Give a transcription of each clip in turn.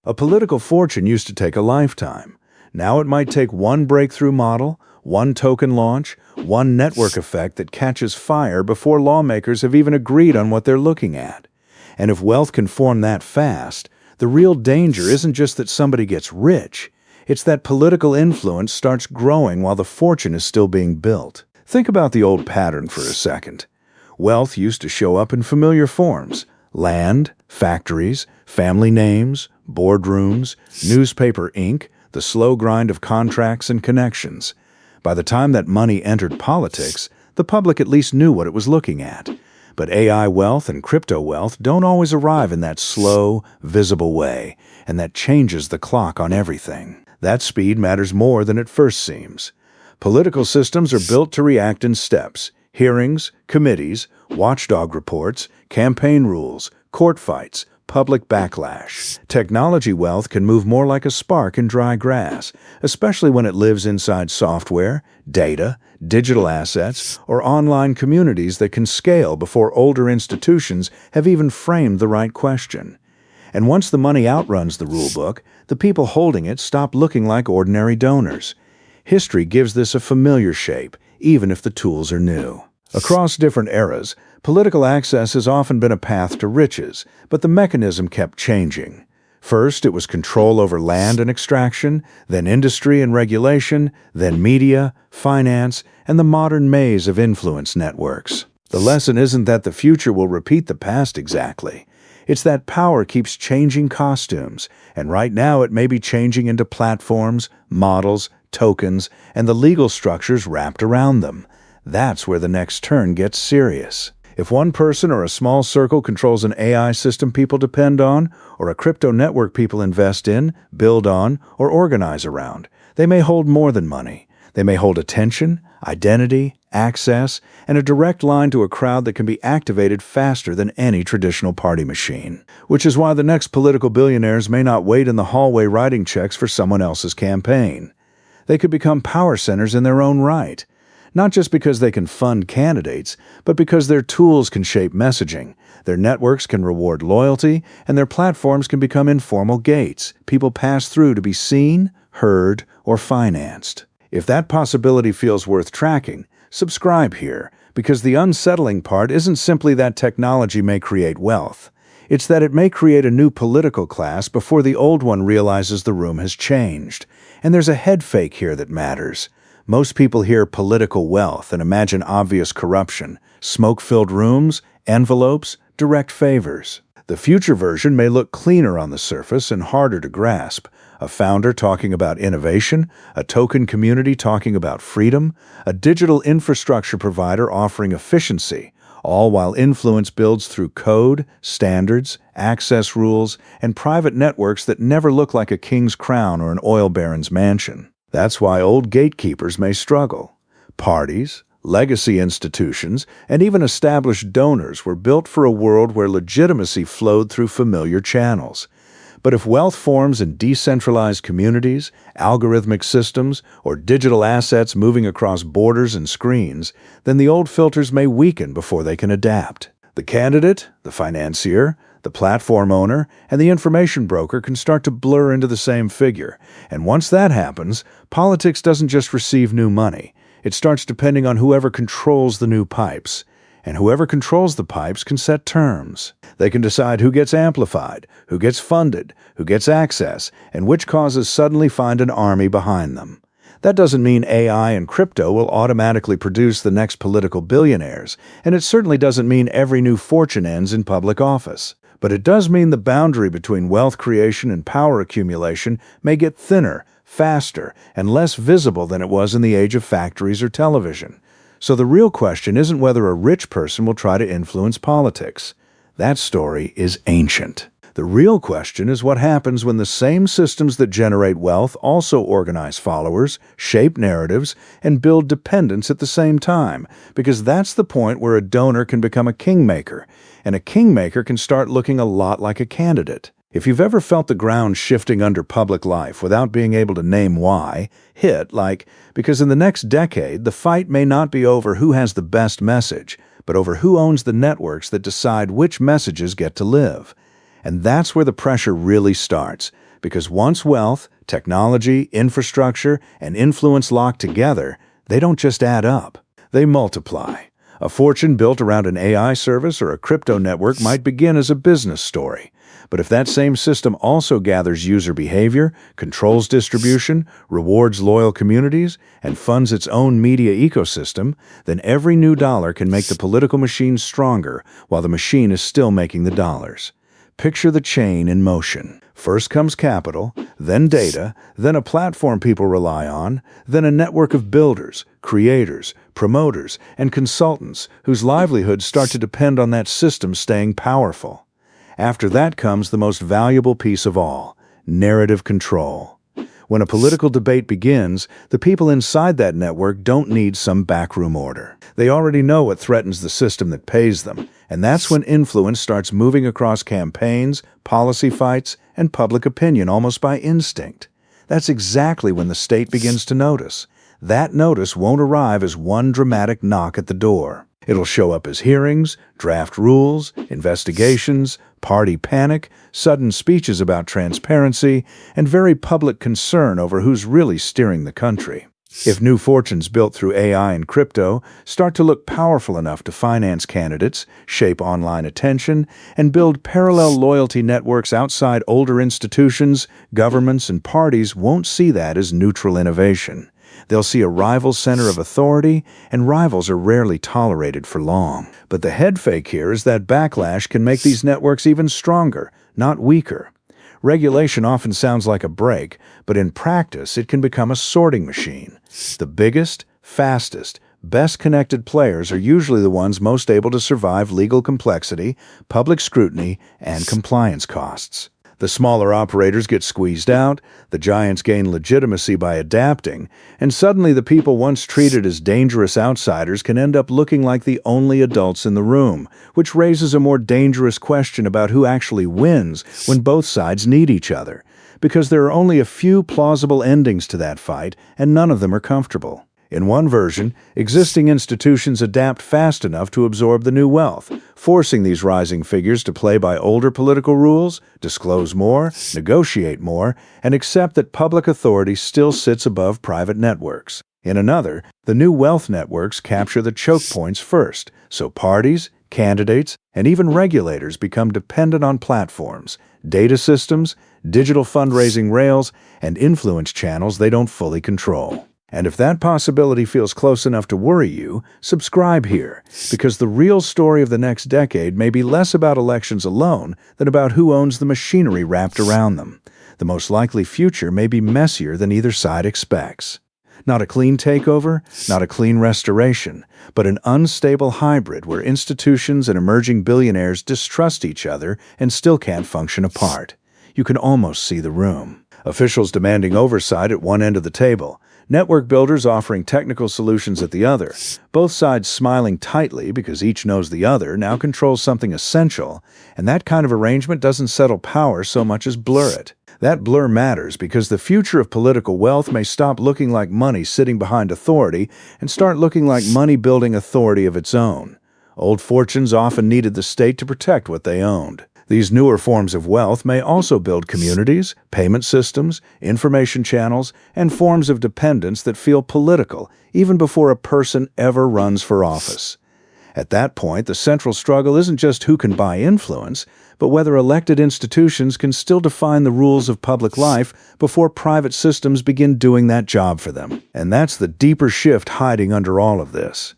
A political fortune used to take a lifetime. Now it might take one breakthrough model, one token launch, one network effect that catches fire before lawmakers have even agreed on what they're looking at. And if wealth can form that fast, the real danger isn't just that somebody gets rich. It's that political influence starts growing while the fortune is still being built. Think about the old pattern for a second. Wealth used to show up in familiar forms: land, factories, family names, boardrooms, newspaper ink, the slow grind of contracts and connections. By the time that money entered politics, the public at least knew what it was looking at. But AI wealth and crypto wealth don't always arrive in that slow, visible way, and that changes the clock on everything. That speed matters more than it first seems. Political systems are built to react in steps: hearings, committees, watchdog reports, campaign rules, court fights, public backlash. Technology wealth can move more like a spark in dry grass, especially when it lives inside software, data, digital assets, or online communities that can scale before older institutions have even framed the right question. And once the money outruns the rulebook, the people holding it stop looking like ordinary donors. History gives this a familiar shape, even if the tools are new. Across different eras, political access has often been a path to riches, but the mechanism kept changing. First, it was control over land and extraction, then industry and regulation, then media, finance, and the modern maze of influence networks. The lesson isn't that the future will repeat the past exactly. It's that power keeps changing costumes, and right now it may be changing into platforms, models, tokens, and the legal structures wrapped around them. That's where the next turn gets serious. If one person or a small circle controls an AI system people depend on, or a crypto network people invest in, build on, or organize around, they may hold more than money. They may hold attention, identity, access, and a direct line to a crowd that can be activated faster than any traditional party machine. Which is why the next political billionaires may not wait in the hallway writing checks for someone else's campaign. They could become power centers in their own right. Not just because they can fund candidates, but because their tools can shape messaging, their networks can reward loyalty, and their platforms can become informal gates people pass through to be seen, heard, or financed. If that possibility feels worth tracking, subscribe here, because the unsettling part isn't simply that technology may create wealth. It's that it may create a new political class before the old one realizes the room has changed. And there's a head fake here that matters. Most people hear political wealth and imagine obvious corruption, smoke-filled rooms, envelopes, direct favors. The future version may look cleaner on the surface and harder to grasp. A founder talking about innovation, a token community talking about freedom, a digital infrastructure provider offering efficiency, all while influence builds through code, standards, access rules, and private networks that never look like a king's crown or an oil baron's mansion. That's why old gatekeepers may struggle. Parties, legacy institutions, and even established donors were built for a world where legitimacy flowed through familiar channels. But if wealth forms in decentralized communities, algorithmic systems, or digital assets moving across borders and screens, then the old filters may weaken before they can adapt. The candidate, the financier, the platform owner, and the information broker can start to blur into the same figure. And once that happens, politics doesn't just receive new money. It starts depending on whoever controls the new pipes. And whoever controls the pipes can set terms. They can decide who gets amplified, who gets funded, who gets access, and which causes suddenly find an army behind them. That doesn't mean AI and crypto will automatically produce the next political billionaires, and it certainly doesn't mean every new fortune ends in public office. But it does mean the boundary between wealth creation and power accumulation may get thinner, faster, and less visible than it was in the age of factories or television. So the real question isn't whether a rich person will try to influence politics. That story is ancient. The real question is what happens when the same systems that generate wealth also organize followers, shape narratives, and build dependence at the same time, because that's the point where a donor can become a kingmaker, and a kingmaker can start looking a lot like a candidate. If you've ever felt the ground shifting under public life without being able to name why, hit like, because in the next decade, the fight may not be over who has the best message, but over who owns the networks that decide which messages get to live. And that's where the pressure really starts, because once wealth, technology, infrastructure, and influence lock together, they don't just add up, they multiply. A fortune built around an AI service or a crypto network might begin as a business story. But if that same system also gathers user behavior, controls distribution, rewards loyal communities, and funds its own media ecosystem, then every new dollar can make the political machine stronger while the machine is still making the dollars. Picture the chain in motion. First comes capital, then data, then a platform people rely on, then a network of builders, creators, promoters, and consultants whose livelihoods start to depend on that system staying powerful. After that comes the most valuable piece of all, narrative control. When a political debate begins, the people inside that network don't need some backroom order. They already know what threatens the system that pays them, and that's when influence starts moving across campaigns, policy fights, and public opinion almost by instinct. That's exactly when the state begins to notice. That notice won't arrive as one dramatic knock at the door. It'll show up as hearings, draft rules, investigations, party panic, sudden speeches about transparency, and very public concern over who's really steering the country. If new fortunes built through AI and crypto start to look powerful enough to finance candidates, shape online attention, and build parallel loyalty networks outside older institutions, governments and parties won't see that as neutral innovation. They'll see a rival center of authority, and rivals are rarely tolerated for long. But the head fake here is that backlash can make these networks even stronger, not weaker. Regulation often sounds like a brake, but in practice it can become a sorting machine. The biggest, fastest, best-connected players are usually the ones most able to survive legal complexity, public scrutiny, and compliance costs. The smaller operators get squeezed out, the giants gain legitimacy by adapting, and suddenly the people once treated as dangerous outsiders can end up looking like the only adults in the room, which raises a more dangerous question about who actually wins when both sides need each other, because there are only a few plausible endings to that fight, and none of them are comfortable. In one version, existing institutions adapt fast enough to absorb the new wealth, forcing these rising figures to play by older political rules, disclose more, negotiate more, and accept that public authority still sits above private networks. In another, the new wealth networks capture the choke points first, so parties, candidates, and even regulators become dependent on platforms, data systems, digital fundraising rails, and influence channels they don't fully control. And if that possibility feels close enough to worry you, subscribe here, because the real story of the next decade may be less about elections alone than about who owns the machinery wrapped around them. The most likely future may be messier than either side expects. Not a clean takeover, not a clean restoration, but an unstable hybrid where institutions and emerging billionaires distrust each other and still can't function apart. You can almost see the room. Officials demanding oversight at one end of the table, network builders offering technical solutions at the other, both sides smiling tightly because each knows the other now controls something essential, and that kind of arrangement doesn't settle power so much as blur it. That blur matters because the future of political wealth may stop looking like money sitting behind authority and start looking like money building authority of its own. Old fortunes often needed the state to protect what they owned. These newer forms of wealth may also build communities, payment systems, information channels, and forms of dependence that feel political even before a person ever runs for office. At that point, the central struggle isn't just who can buy influence, but whether elected institutions can still define the rules of public life before private systems begin doing that job for them. And that's the deeper shift hiding under all of this.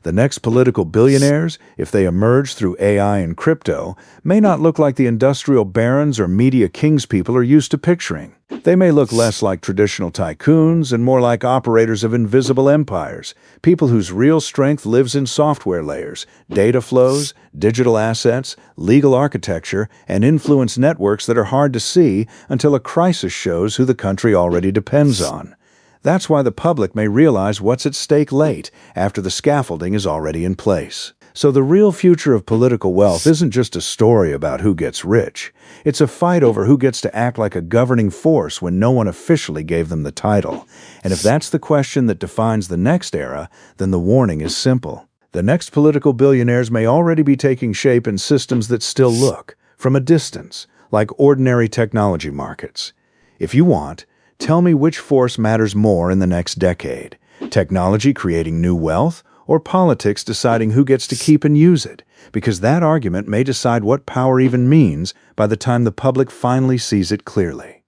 The next political billionaires, if they emerge through AI and crypto, may not look like the industrial barons or media kings people are used to picturing. They may look less like traditional tycoons and more like operators of invisible empires, people whose real strength lives in software layers, data flows, digital assets, legal architecture, and influence networks that are hard to see until a crisis shows who the country already depends on. That's why the public may realize what's at stake late, after the scaffolding is already in place. So the real future of political wealth isn't just a story about who gets rich. It's a fight over who gets to act like a governing force when no one officially gave them the title. And if that's the question that defines the next era, then the warning is simple. The next political billionaires may already be taking shape in systems that still look, from a distance, like ordinary technology markets. If you want, tell me which force matters more in the next decade: technology creating new wealth, or politics deciding who gets to keep and use it, because that argument may decide what power even means by the time the public finally sees it clearly.